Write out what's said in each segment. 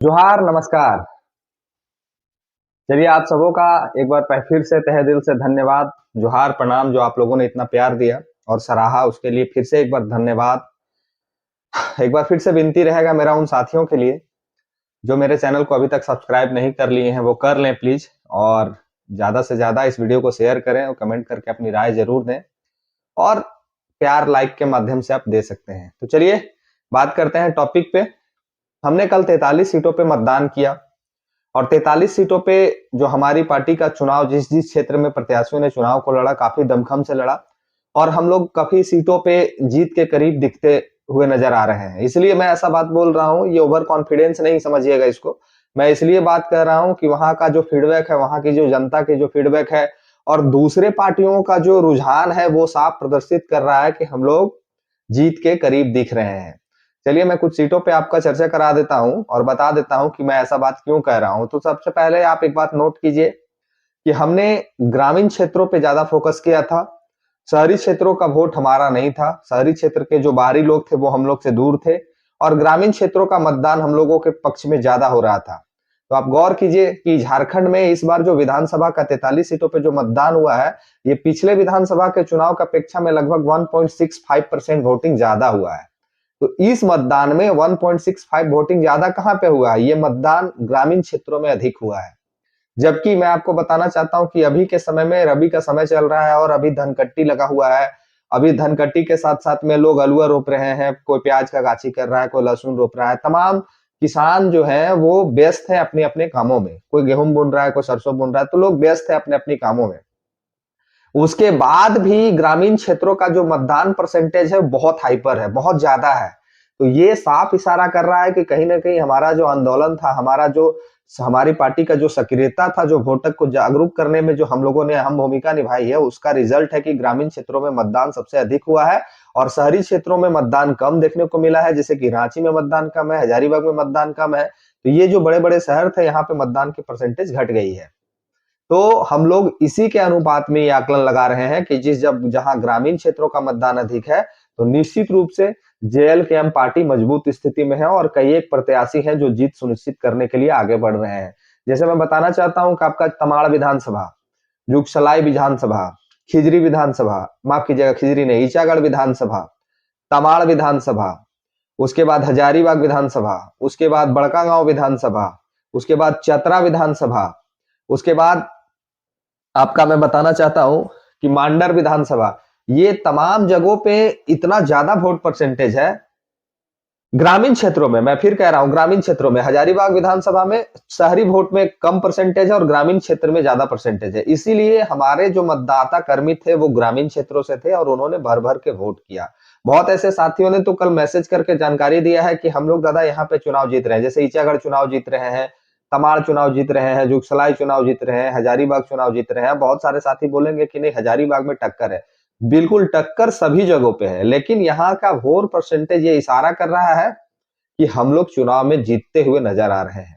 जोहार नमस्कार। चलिए आप सबों का एक बार फिर से तहे दिल से धन्यवाद, जोहार प्रणाम। जो आप लोगों ने इतना प्यार दिया और सराहा उसके लिए फिर से एक बार धन्यवाद। एक बार फिर से विनती रहेगा मेरा उन साथियों के लिए जो मेरे चैनल को अभी तक सब्सक्राइब नहीं कर लिए हैं वो कर लें प्लीज, और ज्यादा से ज्यादा इस वीडियो को शेयर करें और कमेंट करके अपनी राय जरूर दें, और प्यार लाइक के माध्यम से आप दे सकते हैं। तो चलिए बात करते हैं टॉपिक पे। हमने कल 43 सीटों पे मतदान किया और 43 सीटों पे जो हमारी पार्टी का चुनाव जिस जिस क्षेत्र में प्रत्याशियों ने चुनाव को लड़ा काफी दमखम से लड़ा, और हम लोग काफी सीटों पे जीत के करीब दिखते हुए नजर आ रहे हैं। इसलिए मैं ऐसा बात बोल रहा हूँ, ये ओवर कॉन्फिडेंस नहीं समझिएगा इसको। मैं इसलिए बात कर रहा हूँ कि वहां का जो फीडबैक है, वहां की जो जनता की जो फीडबैक है और दूसरे पार्टियों का जो रुझान है वो साफ प्रदर्शित कर रहा है कि हम लोग जीत के करीब दिख रहे हैं। चलिए मैं कुछ सीटों पे आपका चर्चा करा देता हूं और बता देता हूं कि मैं ऐसा बात क्यों कह रहा हूं। तो सबसे पहले आप एक बात नोट कीजिए कि हमने ग्रामीण क्षेत्रों पे ज्यादा फोकस किया था। शहरी क्षेत्रों का वोट हमारा नहीं था। शहरी क्षेत्र के जो बाहरी लोग थे वो हम लोग से दूर थे, और ग्रामीण क्षेत्रों का मतदान हम लोगों के पक्ष में ज्यादा हो रहा था। तो आप गौर कीजिए कि झारखंड में इस बार जो विधानसभा का 43 सीटों पे जो मतदान हुआ है, ये पिछले विधानसभा के चुनाव की अपेक्षा में लगभग 1.65% वोटिंग ज्यादा हुआ है। तो इस मतदान में 1.65 वोटिंग ज्यादा कहां पे हुआ है? ये मतदान ग्रामीण क्षेत्रों में अधिक हुआ है। जबकि मैं आपको बताना चाहता हूं कि अभी के समय में रबी का समय चल रहा है और अभी धनकट्टी लगा हुआ है। अभी धनकट्टी के साथ साथ में लोग अलुआ रोप रहे हैं, कोई प्याज का गाछी कर रहा है, कोई लहसुन रोप रहा है। तमाम किसान जो है वो व्यस्त है अपने अपने कामों में। कोई गेहूं बुन रहा है, कोई सरसों बुन रहा है, तो लोग व्यस्त है अपने अपने कामों में। उसके बाद भी ग्रामीण क्षेत्रों का जो मतदान परसेंटेज है बहुत हाइपर है, बहुत ज्यादा है। तो ये साफ इशारा कर रहा है कि कहीं ना कहीं हमारा जो आंदोलन था, हमारी पार्टी का जो सक्रियता था, जो वोटर को जागरूक करने में जो हम लोगों ने अहम भूमिका निभाई है, उसका रिजल्ट है कि ग्रामीण क्षेत्रों में मतदान सबसे अधिक हुआ है और शहरी क्षेत्रों में मतदान कम देखने को मिला है। जैसे कि रांची में मतदान कम है, हजारीबाग में मतदान कम है। तो ये जो बड़े बड़े शहर थे, यहाँ पे मतदान की परसेंटेज घट गई है। तो हम लोग इसी के अनुपात में ये आकलन लगा रहे हैं कि जहां ग्रामीण क्षेत्रों का मतदान अधिक है, तो निश्चित रूप से जेएलकेएम पार्टी मजबूत स्थिति में है और कई एक प्रत्याशी हैं जो जीत सुनिश्चित करने के लिए आगे बढ़ रहे हैं। जैसे मैं बताना चाहता हूं कि आपका तमाड़ विधानसभा, जुगसलाई विधानसभा, खिजरी विधानसभा, माफ कीजिएगा खिजरी नहीं, ईचागढ़ विधानसभा, तमाड़ विधानसभा, उसके बाद हजारीबाग विधानसभा, उसके बाद बड़कागांव विधानसभा, उसके बाद चतरा विधानसभा, उसके बाद आपका मैं बताना चाहता हूं कि मांडर विधानसभा, ये तमाम जगहों पे इतना ज्यादा वोट परसेंटेज है। ग्रामीण क्षेत्रों में, मैं फिर कह रहा हूं ग्रामीण क्षेत्रों में, हजारीबाग विधानसभा में शहरी वोट में कम परसेंटेज है और ग्रामीण क्षेत्र में ज्यादा परसेंटेज है। इसीलिए हमारे जो मतदाता कर्मी थे वो ग्रामीण क्षेत्रों से थे और उन्होंने भर भर के वोट किया। बहुत ऐसे साथियों ने तो कल मैसेज करके जानकारी दिया है कि हम लोग दादा यहाँ पे चुनाव जीत रहे हैं, जैसे ईचागढ़ चुनाव जीत रहे हैं, तमाड़ चुनाव जीत रहे हैं, जुगसलाई चुनाव जीत रहे हैं, हजारीबाग चुनाव जीत रहे हैं। बहुत सारे साथी बोलेंगे कि नहीं हजारीबाग में टक्कर है। बिल्कुल टक्कर सभी जगहों पे है, लेकिन यहाँ का वोट परसेंटेज ये इशारा कर रहा है कि हम लोग चुनाव में जीतते हुए नजर आ रहे हैं,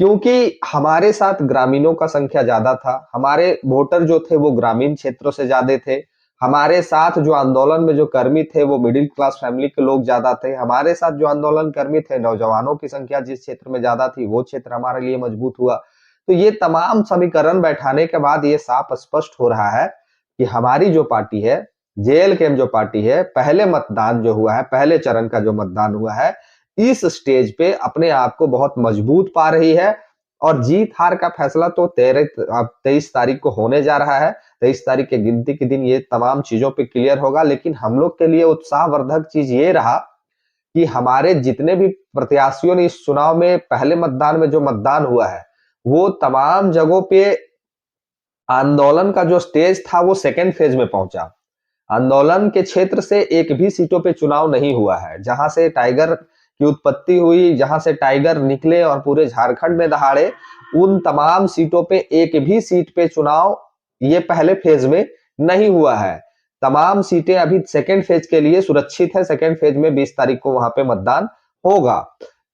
क्योंकि हमारे साथ ग्रामीणों का संख्या ज्यादा था। हमारे वोटर जो थे वो ग्रामीण क्षेत्रों से ज्यादा थे। हमारे साथ जो आंदोलन में जो कर्मी थे वो मिडिल क्लास फैमिली के लोग ज्यादा थे। हमारे साथ जो आंदोलन कर्मी थे, नौजवानों की संख्या जिस क्षेत्र में ज्यादा थी वो क्षेत्र हमारे लिए मजबूत हुआ। तो ये तमाम समीकरण बैठाने के बाद ये साफ स्पष्ट हो रहा है कि हमारी जो पार्टी है, जेएलकेएम जो पार्टी है, पहले मतदान जो हुआ है, पहले चरण का जो मतदान हुआ है, इस स्टेज पे अपने आप को बहुत मजबूत पा रही है। और जीत हार का फैसला तो 23 तारीख को होने जा रहा है। 23 तारीख के गिनती के दिन ये तमाम चीजों पे क्लियर होगा। लेकिन हम लोग के लिए उत्साहवर्धक चीज ये रहा कि हमारे जितने भी प्रत्याशियों ने इस चुनाव में पहले मतदान में जो मतदान हुआ है, वो तमाम जगहों पे आंदोलन का जो स्टेज था वो सेकेंड फेज में पहुंचा। आंदोलन के क्षेत्र से एक भी सीटों पे चुनाव नहीं हुआ है। जहां से टाइगर की उत्पत्ति हुई, जहां से टाइगर निकले और पूरे झारखंड में दहाड़े, उन तमाम सीटों पे एक भी सीट पे चुनाव ये पहले फेज में नहीं हुआ है। तमाम सीटें अभी सेकेंड फेज के लिए सुरक्षित है। सेकेंड फेज में 20 तारीख को वहां पे मतदान होगा।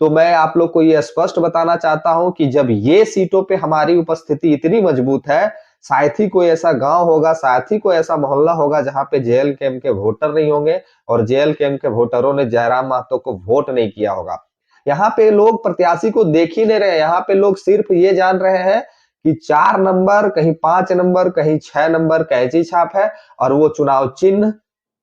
तो मैं आप लोग को ये स्पष्ट बताना चाहता हूं कि जब ये सीटों पे हमारी उपस्थिति इतनी मजबूत है, शायद ही कोई ऐसा गांव होगा, शायद ही कोई ऐसा मोहल्ला होगा जहां पे जेएलकेएम के वोटर नहीं होंगे और जेएलकेएम के वोटरों ने जयराम महतो को वोट नहीं किया होगा। यहाँ पे लोग प्रत्याशी को देख ही नहीं रहे। यहाँ पे लोग सिर्फ ये जान रहे हैं कि 4 नंबर, कहीं 5 नंबर, कहीं 6 नंबर कैंची छाप है, और वो चुनाव चिन्ह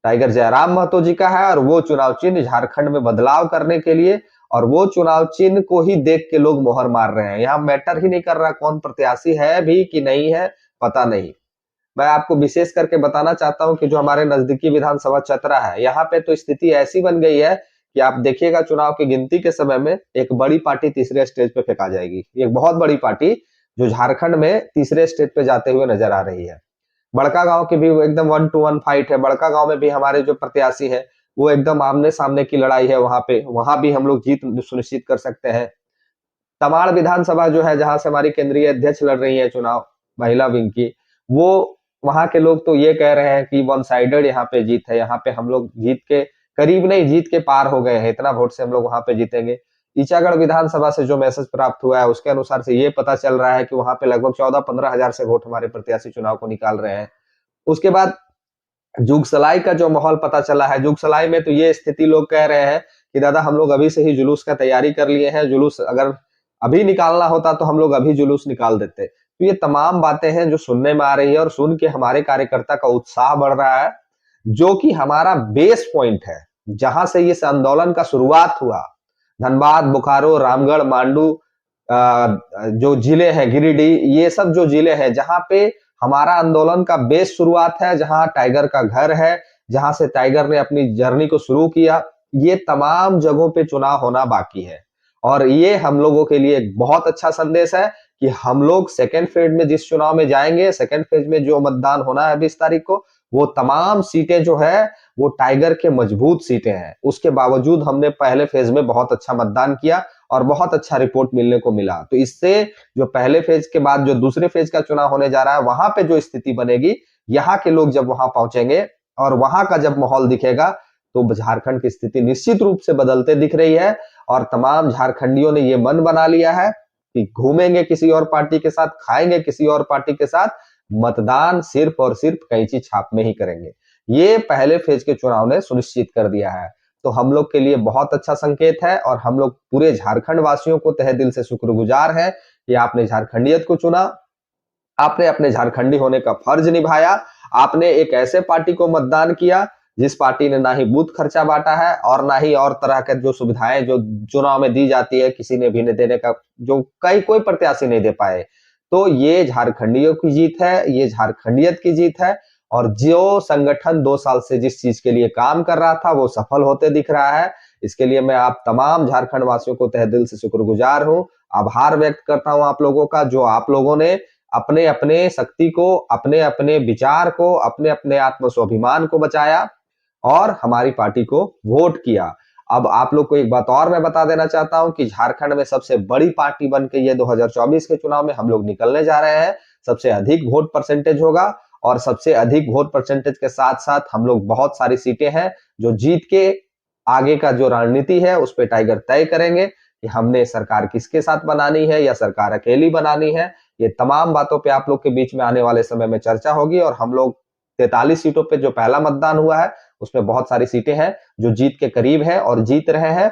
टाइगर जयराम महतो जी का है, और वो चुनाव चिन्ह झारखंड में बदलाव करने के लिए, और वो चुनाव चिन्ह को ही देख के लोग मोहर मार रहे हैं। यहाँ मैटर ही नहीं कर रहा कौन प्रत्याशी है भी कि नहीं है, पता नहीं। मैं आपको विशेष करके बताना चाहता हूं कि जो हमारे नजदीकी विधानसभा चतरा है, यहाँ पे तो स्थिति ऐसी बन गई है कि आप देखिएगा चुनाव की गिनती के समय में एक बड़ी पार्टी तीसरे स्टेज पे फेंका जाएगी। एक बहुत बड़ी पार्टी जो झारखंड में तीसरे स्टेज पे जाते हुए नजर आ रही है। बड़का गांव की भी एकदम 1 to 1 फाइट है। बड़का गांव में भी हमारे जो प्रत्याशी है वो एकदम आमने सामने की लड़ाई है। वहां पे वहां भी हम लोग जीत सुनिश्चित कर सकते हैं। तमाड़ विधानसभा जो है, जहां से हमारी केंद्रीय अध्यक्ष लड़ रही है चुनाव, महिला विंग की, वो वहां के लोग तो ये कह रहे हैं कि वन साइडेड यहाँ पे जीत है। यहाँ पे हम लोग जीत के करीब नहीं, जीत के पार हो गए हैं, इतना वोट से हम लोग वहां पे जीतेंगे। ईचागढ़ विधानसभा से जो मैसेज प्राप्त हुआ है उसके अनुसार से ये पता चल रहा है कि वहां पे लगभग 14-15 हजार से वोट हमारे प्रत्याशी चुनाव को निकाल रहे हैं। उसके बाद जुगसलाई का जो माहौल पता चला है, जुगसलाई में तो ये स्थिति लोग कह रहे हैं कि दादा हम लोग अभी से ही जुलूस का तैयारी कर लिए हैं, जुलूस अगर अभी निकालना होता तो हम लोग अभी जुलूस निकाल देते। तो ये तमाम बातें हैं जो सुनने में आ रही है, और सुन के हमारे कार्यकर्ता का उत्साह बढ़ रहा है, जो कि हमारा बेस पॉइंट है, जहां से इस आंदोलन का शुरुआत हुआ। धनबाद, बोकारो, रामगढ़, मांडू, जो जिले हैं, गिरिडीह, ये सब जो जिले हैं जहां पे हमारा आंदोलन का बेस शुरुआत है, जहां टाइगर का घर है, जहां से टाइगर ने अपनी जर्नी को शुरू किया, ये तमाम जगहों पे चुनाव होना बाकी है। और ये हम लोगों के लिए एक बहुत अच्छा संदेश है कि हम लोग सेकेंड फेज में जिस चुनाव में जाएंगे, सेकेंड फेज में जो मतदान होना है 20 तारीख को, वो तमाम सीटें जो है वो टाइगर के मजबूत सीटें हैं। उसके बावजूद हमने पहले फेज में बहुत अच्छा मतदान किया और बहुत अच्छा रिपोर्ट मिलने को मिला। तो इससे जो पहले फेज के बाद जो दूसरे फेज का चुनाव होने जा रहा है, वहां पे जो स्थिति बनेगी, यहाँ के लोग जब वहां पहुंचेंगे और वहां का जब माहौल दिखेगा, तो झारखंड की स्थिति निश्चित रूप से बदलते दिख रही है। और तमाम झारखंडियों ने ये मन बना लिया है कि घूमेंगे किसी और पार्टी के साथ, खाएंगे किसी और पार्टी के साथ, मतदान सिर्फ और सिर्फ कैंची छाप में ही करेंगे। ये पहले फेज के चुनाव ने सुनिश्चित कर दिया है। तो हम लोग के लिए बहुत अच्छा संकेत है, और हम लोग पूरे झारखंड वासियों को तहे दिल से शुक्रगुजार हैं कि आपने झारखंडियत को चुना, आपने अपने झारखंडी होने का फर्ज निभाया, आपने एक ऐसे पार्टी को मतदान किया जिस पार्टी ने ना ही बूथ खर्चा बांटा है और ना ही और तरह के जो सुविधाएं जो चुनाव में दी जाती है किसी ने भी नहीं देने का, जो कोई प्रत्याशी नहीं दे पाए। तो ये झारखंडियों की जीत है, ये झारखंडियत की जीत है, और जो संगठन 2 साल से जिस चीज के लिए काम कर रहा था वो सफल होते दिख रहा है। इसके लिए मैं आप तमाम झारखंड वासियों को तहे दिल से शुक्रगुजार हूं, आभार व्यक्त करता हूं आप लोगों का, जो आप लोगों ने अपने अपने शक्ति को, अपने अपने विचार को, अपने अपने आत्म स्वाभिमान को बचाया और हमारी पार्टी को वोट किया। अब आप लोग को एक बात और मैं बता देना चाहता हूं कि झारखंड में सबसे बड़ी पार्टी बन के ये 2024 के चुनाव में हम लोग निकलने जा रहे हैं। सबसे अधिक वोट परसेंटेज होगा, और सबसे अधिक वोट परसेंटेज के साथ साथ हम लोग बहुत सारी सीटें हैं जो जीत के आगे का जो रणनीति है उस पर टाइगर तय करेंगे कि हमने सरकार किसके साथ बनानी है या सरकार अकेली बनानी है। ये तमाम बातों पे आप लोग के बीच में आने वाले समय में चर्चा होगी, और हम लोग 43 सीटों पे जो पहला मतदान हुआ है उसमें बहुत सारी सीटें हैं जो जीत के करीब है और जीत रहे हैं।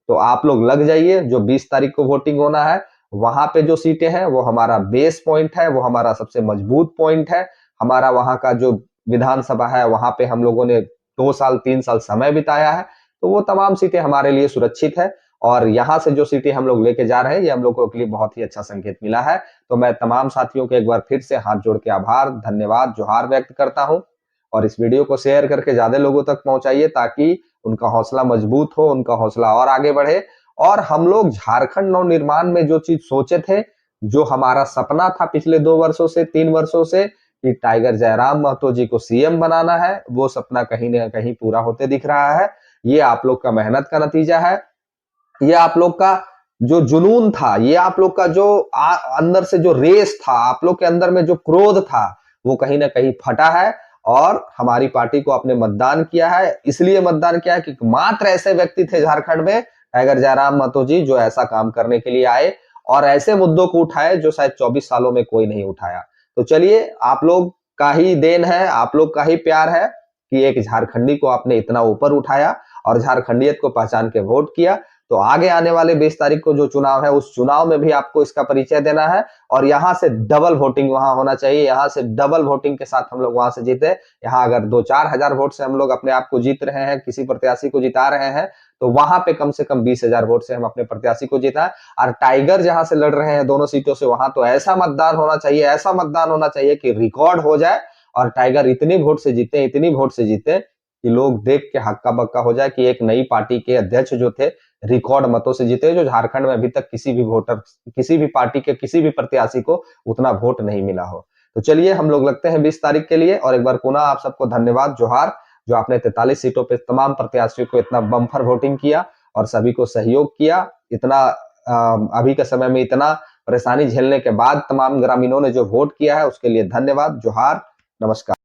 तो आप लोग लग जाइए, जो 20 तारीख को वोटिंग होना है वहां पे जो सीटें हैं वो हमारा बेस पॉइंट है, वो हमारा सबसे मजबूत पॉइंट है। हमारा वहां का जो विधानसभा है वहां पे हम लोगों ने 2 साल 3 साल समय बिताया है, तो वो तमाम सीटें हमारे लिए सुरक्षित है। और यहाँ से जो सीटें हम लोग लेके जा रहे हैं ये हम लोगों के लिए बहुत ही अच्छा संकेत मिला है। तो मैं तमाम साथियों को एक बार फिर से हाथ जोड़ के आभार, धन्यवाद, जोहार व्यक्त करता हूं। और इस वीडियो को शेयर करके ज्यादा लोगों तक पहुंचाइए ताकि उनका हौसला मजबूत हो, उनका हौसला और आगे बढ़े। और हम लोग झारखंड नव निर्माण में जो चीज सोचे थे, जो हमारा सपना था पिछले 2 वर्षों से 3 वर्षों से कि टाइगर जयराम महतो जी को सीएम बनाना है, वो सपना कहीं ना कहीं पूरा होते दिख रहा है। ये आप लोग का मेहनत का नतीजा है, ये आप लोग का जो जुनून था, ये आप लोग का जो अंदर से जो रेस था, आप लोग के अंदर में जो क्रोध था, वो कहीं ना कहीं फटा है। और हमारी पार्टी को आपने मतदान किया है, इसलिए मतदान किया है कि मात्र ऐसे व्यक्ति थे झारखंड में, टाइगर जयराम महतो जी, जो ऐसा काम करने के लिए आए और ऐसे मुद्दों को उठाए जो शायद 24 सालों में कोई नहीं उठाया। तो चलिए, आप लोग का ही देन है, आप लोग का ही प्यार है कि एक झारखंडी को आपने इतना ऊपर उठाया और झारखंडियत को पहचान के वोट किया। तो आगे आने वाले 20 तारीख को जो चुनाव है, उस चुनाव में भी आपको इसका परिचय देना है और यहाँ से डबल वोटिंग वहां होना चाहिए। यहाँ से डबल वोटिंग के साथ हम लोग वहां से जीते। यहाँ अगर 2-4 हजार वोट से हम लोग अपने आप को जीत रहे हैं, किसी प्रत्याशी को जिता रहे हैं, तो वहां पे कम से कम 20,000 वोट से हम अपने प्रत्याशी को जीता। और टाइगर जहां से लड़ रहे हैं दोनों सीटों से, वहां तो ऐसा मतदान होना चाहिए, ऐसा मतदान होना चाहिए कि रिकॉर्ड हो जाए और टाइगर इतनी वोट से जीते, इतनी वोट से जीते कि लोग देख के हक्का बक्का हो जाए कि एक नई पार्टी के अध्यक्ष जो थे रिकॉर्ड मतों से जीते, जो झारखंड में अभी तक किसी भी वोटर, किसी भी पार्टी के किसी भी प्रत्याशी को उतना वोट नहीं मिला हो। तो चलिए हम लोग लगते हैं 20 तारीख के लिए। और एक बार पुनः आप सबको धन्यवाद, जोहार, जो आपने 43 सीटों पे तमाम प्रत्याशियों को इतना बम्पर वोटिंग किया और सभी को सहयोग किया। इतना अभी के समय में इतना परेशानी झेलने के बाद तमाम ग्रामीणों ने जो वोट किया है उसके लिए धन्यवाद, जोहार, नमस्कार।